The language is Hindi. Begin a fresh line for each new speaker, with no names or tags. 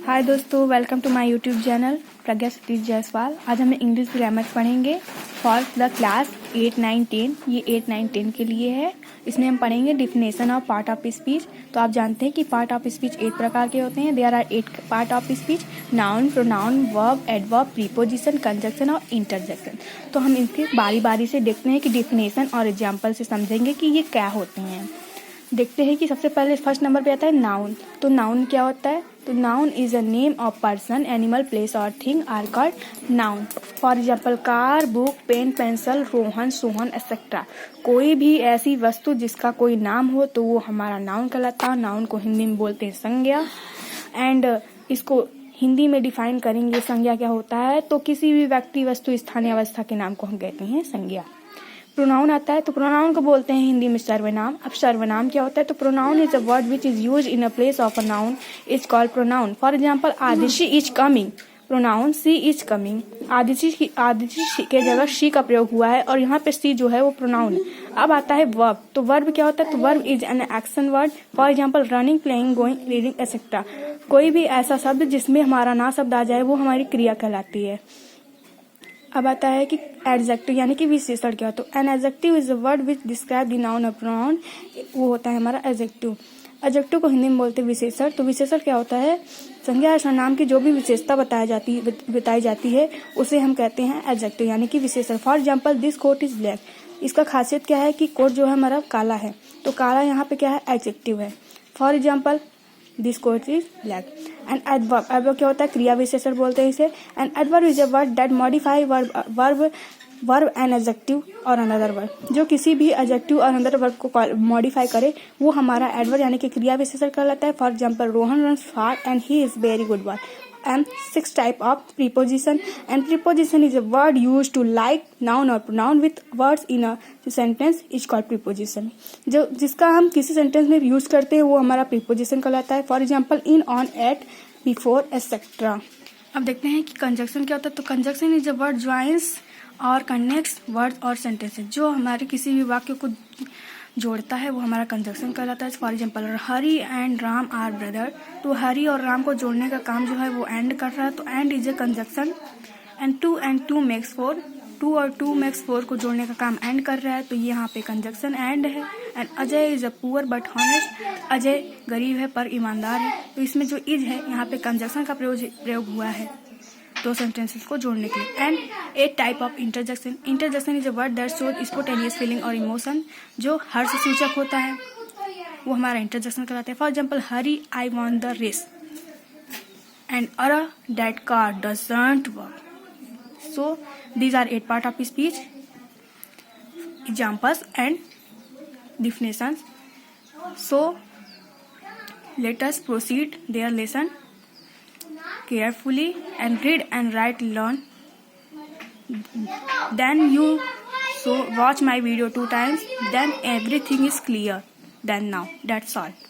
हाय दोस्तों, welcome to my YouTube channel Pragya Satish Jaiswal. आज हम इंग्लिश ग्रामर पढ़ेंगे फॉर द क्लास 8, 9, 10। ये 8, 9, 10 के लिए है। इसमें हम पढ़ेंगे definition of part of speech. तो आप जानते हैं कि पार्ट ऑफ स्पीच 8 प्रकार के होते हैं। There are 8 part of speech: noun, pronoun, verb, adverb, preposition, conjunction और इंटरजेक्शन। तो हम इनके बारी बारी से देखते हैं कि डिफिनेशन और एग्जाम्पल से समझेंगे कि ये क्या होते हैं। देखते हैं कि सबसे पहले फर्स्ट नंबर पे आता है नाउन। तो नाउन क्या होता है? तो noun is a name of person, animal, place और thing are called noun. For example car, book, pen, pencil, Rohan, Sohan etcetera. कोई भी ऐसी वस्तु जिसका कोई नाम हो तो वो हमारा नाउन कहलाता है। नाउन को हिंदी में बोलते हैं संज्ञा। एंड इसको हिंदी में डिफाइन करेंगे संज्ञा क्या होता है, तो किसी भी व्यक्ति, वस्तु, स्थानीय अवस्था के नाम को हम कहते हैं संज्ञा। प्रोनाउन आता है तो प्रोनाउन को बोलते हैं हिंदी में सर्वनाम। अब सर्वनाम क्या होता है? तो pronoun is a word which is use in a place of a noun is called pronoun. For example, Adishi is coming, pronoun she is coming. Adishi के जगह शी का प्रयोग हुआ है और यहाँ पे सी जो है वो प्रोनाउन है। अब आता है वर्ब। तो वर्ब क्या होता है? तो verb is an action word. For example, running, playing, going, reading etcetera. कोई भी ऐसा शब्द जिसमें हमारा ना शब्द आ जाए वो हमारी क्रिया कहलाती है। अब आता है कि एडजेक्टिव यानी कि विशेषण क्या होता है। An adjective is a word which describe the noun और प्रोनाउन। वो होता है हमारा एडजेक्टिव। एडजेक्टिव को हिंदी में बोलते हैं विशेषण। तो विशेषण क्या होता है? संज्ञा या सर्वनाम की जो भी विशेषता बताई जाती है उसे हम कहते हैं एडजेक्टिव यानी कि विशेषण। For example, this coat is black. इसका खासियत क्या है कि कोट जो है हमारा काला है, तो काला यहाँ पे क्या है? एडजेक्टिव है। For example, this coat is black. And adverb, adverb क्या होता है? क्रिया विशेषण बोलते हैं इसे। And adverb is a word that modify verb and adjective और अनदर वर्ब। जो किसी भी एडजेक्टिव और अनदर वर्ब को मॉडिफाई करे वो हमारा एडवर्ब यानी कि क्रिया विशेषण कहलाता है। For example, Rohan runs fast and he is very good boy. And 6 type of preposition. And preposition is a word used to like noun or pronoun with words in a sentence is called preposition. जो जिसका हम किसी सेंटेंस में यूज करते हैं वो हमारा preposition कहलाता है। For example, in, on, at, before etcetera. अब देखते हैं कि कंजक्शन क्या होता है। तो conjunction is a word joins और कनेक्ट्स वर्ड और सेंटेंसेस। जो हमारे किसी भी वाक्य को जोड़ता है वो हमारा कंजक्शन कहलाता है। For example, Hari and Ram are brother. तो हरी और राम को जोड़ने का काम जो है वो एंड कर रहा है, तो and is a conjunction. And two makes four. 2 और 2 मेक्स 4 को जोड़ने का काम एंड कर रहा है, तो यहाँ पे कंजक्शन एंड है। And Ajay is a poor but honest. Ajay गरीब है पर ईमानदार है, तो इसमें जो इज है यहाँ पे कंजक्शन का प्रयोग हुआ है दो सेंटेंसेस को जोड़ने के लिए। And 8 type of interjection. Interjection is a word that shows spontaneous feeling और इमोशन। जो हर्ष सूचक होता है वो हमारा इंटरजेक्शन कहलाता है। For example, hurray I won the race. And अरा that car doesn't work. So these are 8 part of speech, examples and definitions. So let us proceed their lesson carefully and read and write, learn. Then you watch my video 2 times, then everything is clear. Then now that's all.